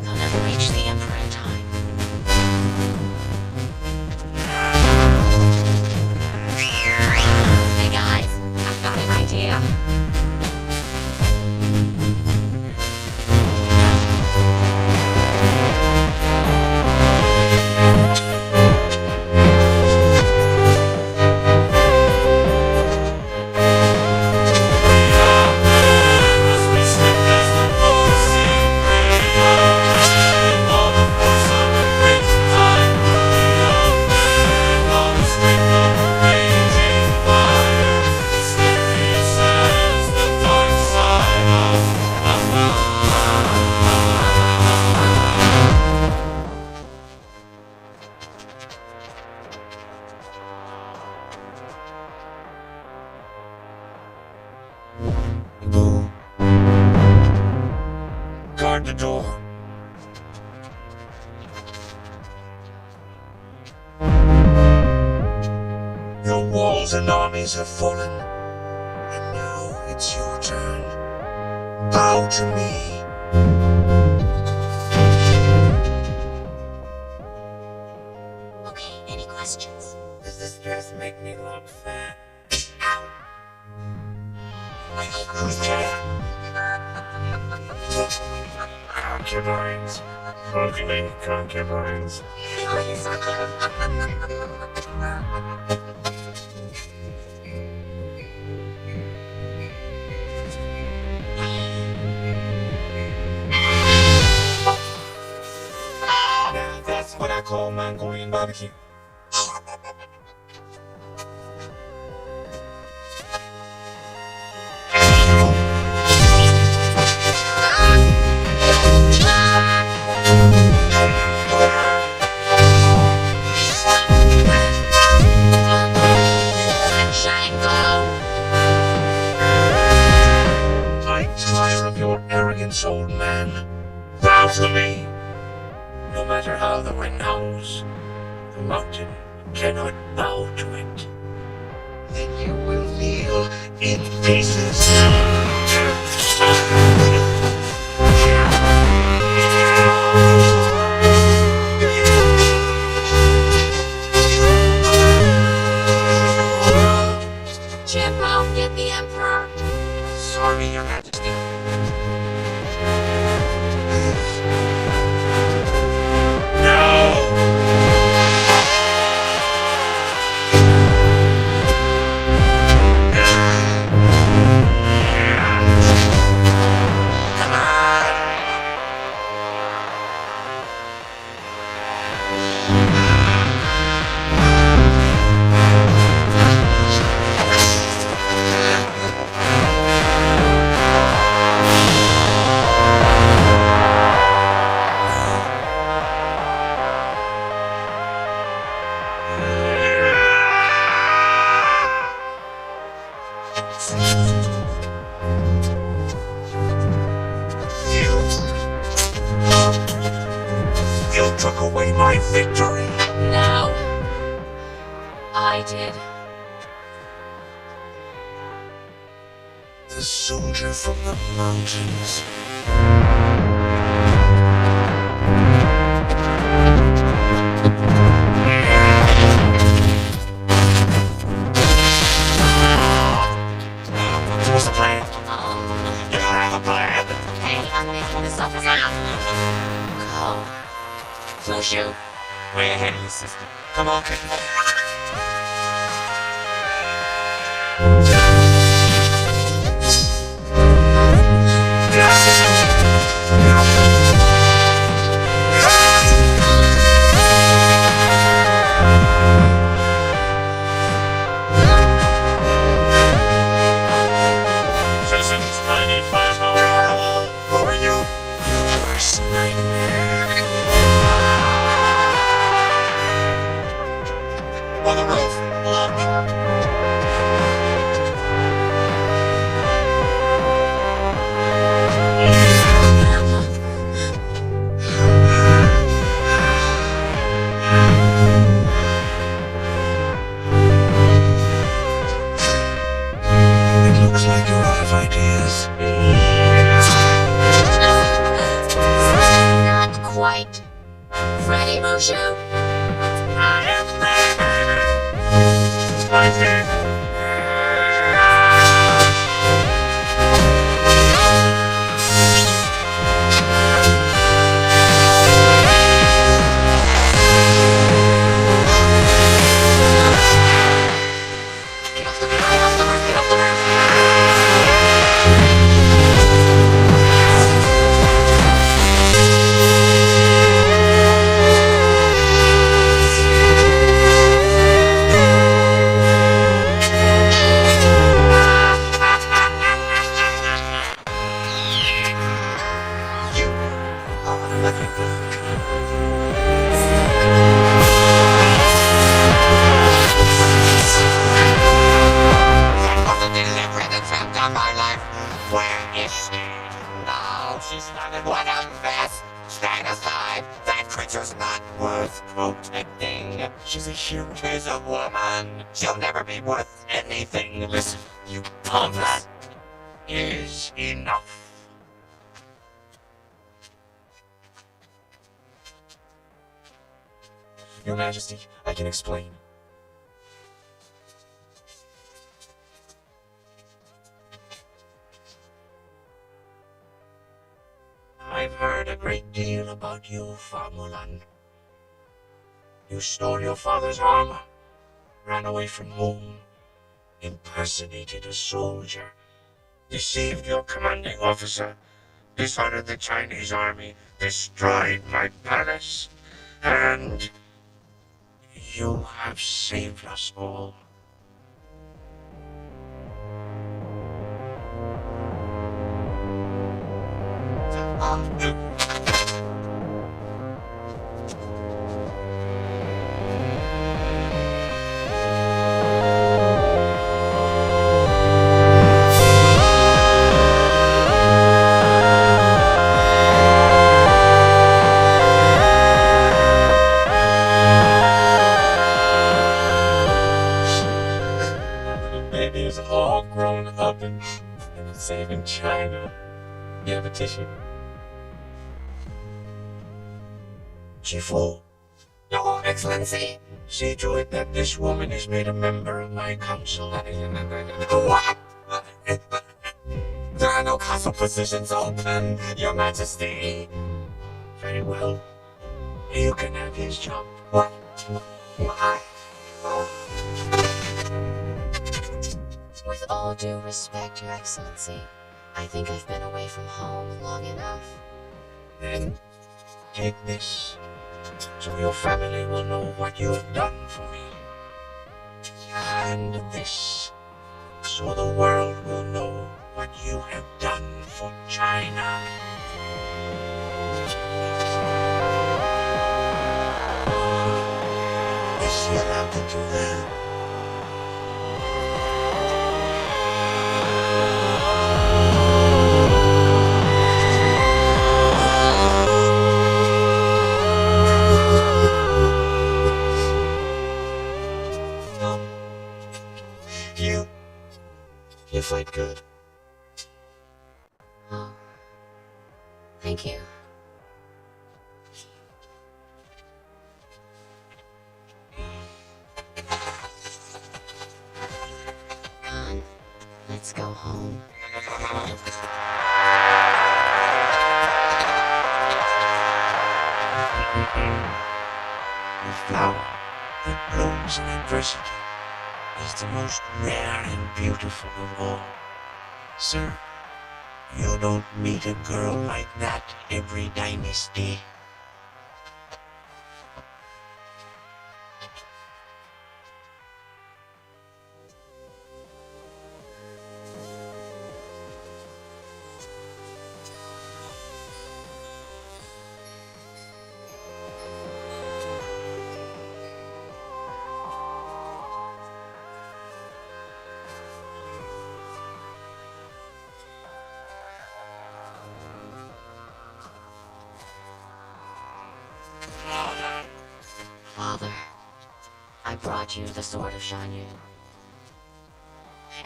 They'll never reach the Emperor in time. Hey guys, I've got an idea. Boo. Guard the door. Your walls and armies have fallen, and now it's your turn. Bow to me. Okay, any questions? Does this dress make me look fat? Concubines. Ugly concubines. Now that's what I call Mongolian barbecue. Shine glow. I tire of your arrogance, old man. Bow to me. No matter how the wind howls, the mountain cannot bow to it. Then you will kneel in pieces. Chip out, get the Emperor. Sorry, Your Majesty. You took away my victory. No. I did. The soldier from the mountains. Go. Fushu. Way ahead of you, sister. Come on, Cookie. Citizens, I need firepower. Who are you? Worst nightmare. On the roof. Look. It looks like you're out of ideas. Not quite. Ready, Mushu? I am ready. Spicy. Get off the roof, get off the roof, get off the roof. You are lucky. That woman delivered and found on my life. Where is she? No, she's not in one of us. Stand aside. That creature's not worth protecting. She's a human. She's a woman. She'll never be worth anything. Listen, you punk. That is enough. Your Majesty, I can explain. I've heard a great deal about you, Mulan. You stole your father's armor, ran away from home, impersonated a soldier, deceived your commanding officer, dishonored the Chinese army, destroyed my palace, and you have saved us all. Baby is all grown up and saving China. You have a tissue? Chifu, Your Excellency, see to it that this woman is made a member of my council. What? There are no council positions open, Your Majesty. Very well. You can have his job. What? Why? With all due respect, Your Excellency, I think I've been away from home long enough. Then take this, so your family will know what you have done for me. And this, so the world will know what you have done for China. Is she allowed to do that? You fight good. Oh, thank you. Come on, let's go home. flower that blooms in adversity is the most rare and beautiful of all. Sir, you don't meet a girl like that every dynasty. Father, I brought you the sword of Shanyu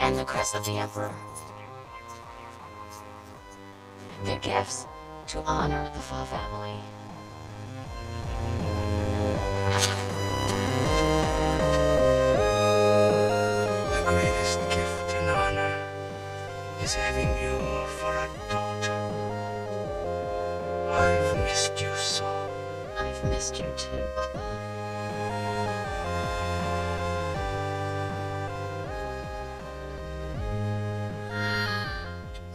and the crest of the Emperor. They're gifts to honor the Fa family. The greatest gift in honor is having you for a daughter. I've missed you so. I've missed you too, Papa.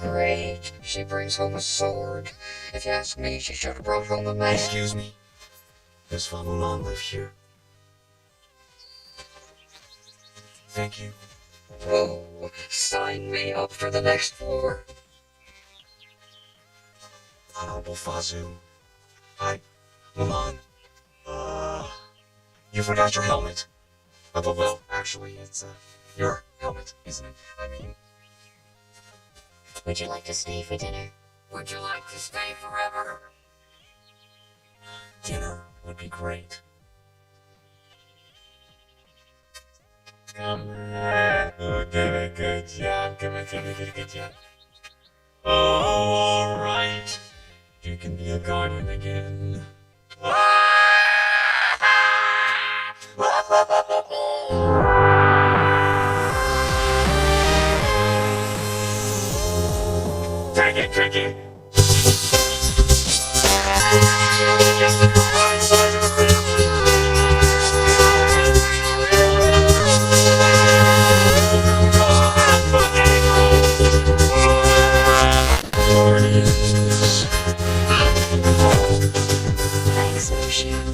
Great. She brings home a sword. If you ask me, she should have brought home a man. Excuse me. Does Fa Mulan live here? Thank you. Oh, sign me up for the next war. Honorable Fazu. Mulan. You forgot your helmet. But well, actually, it's, your helmet, isn't it? I mean... Would you like to stay for dinner? Would you like to stay forever? Dinner would be great. Come on. Oh, give a good job. Give a good job. Oh, alright. You can be a guardian again. Take it. Thanks, Lucia.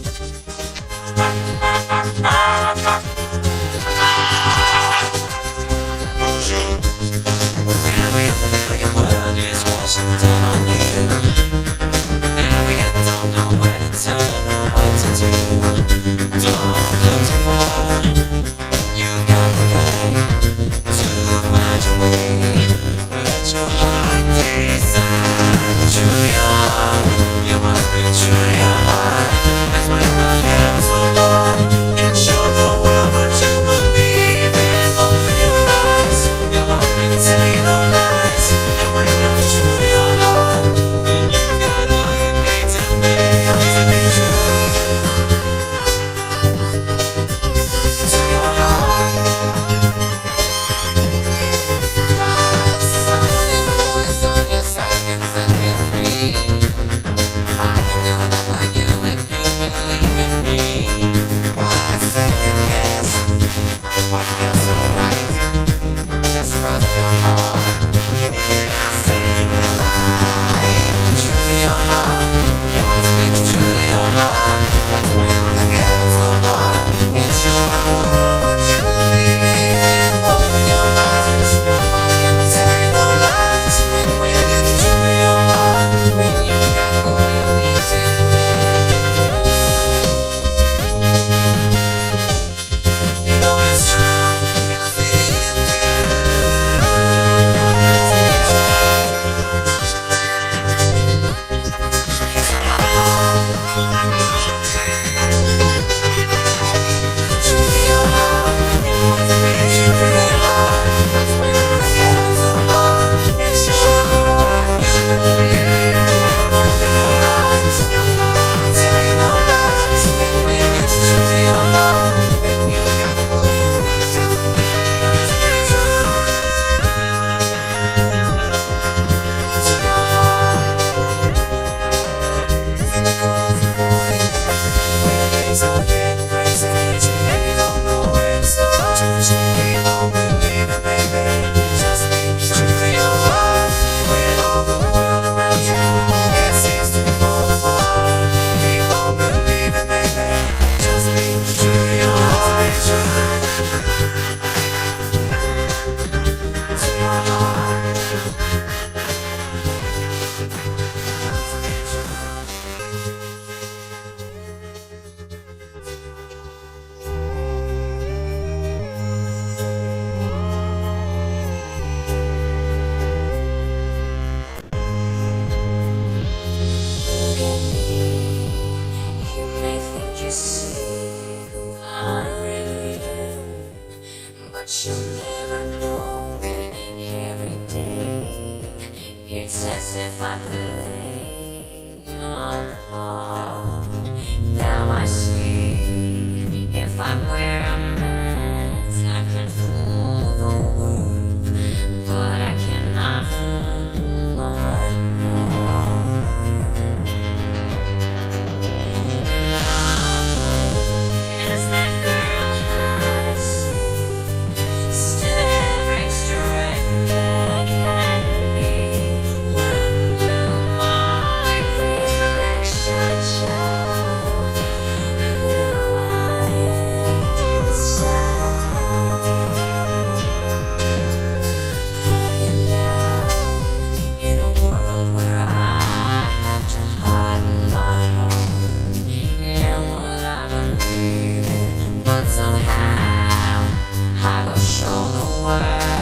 the world.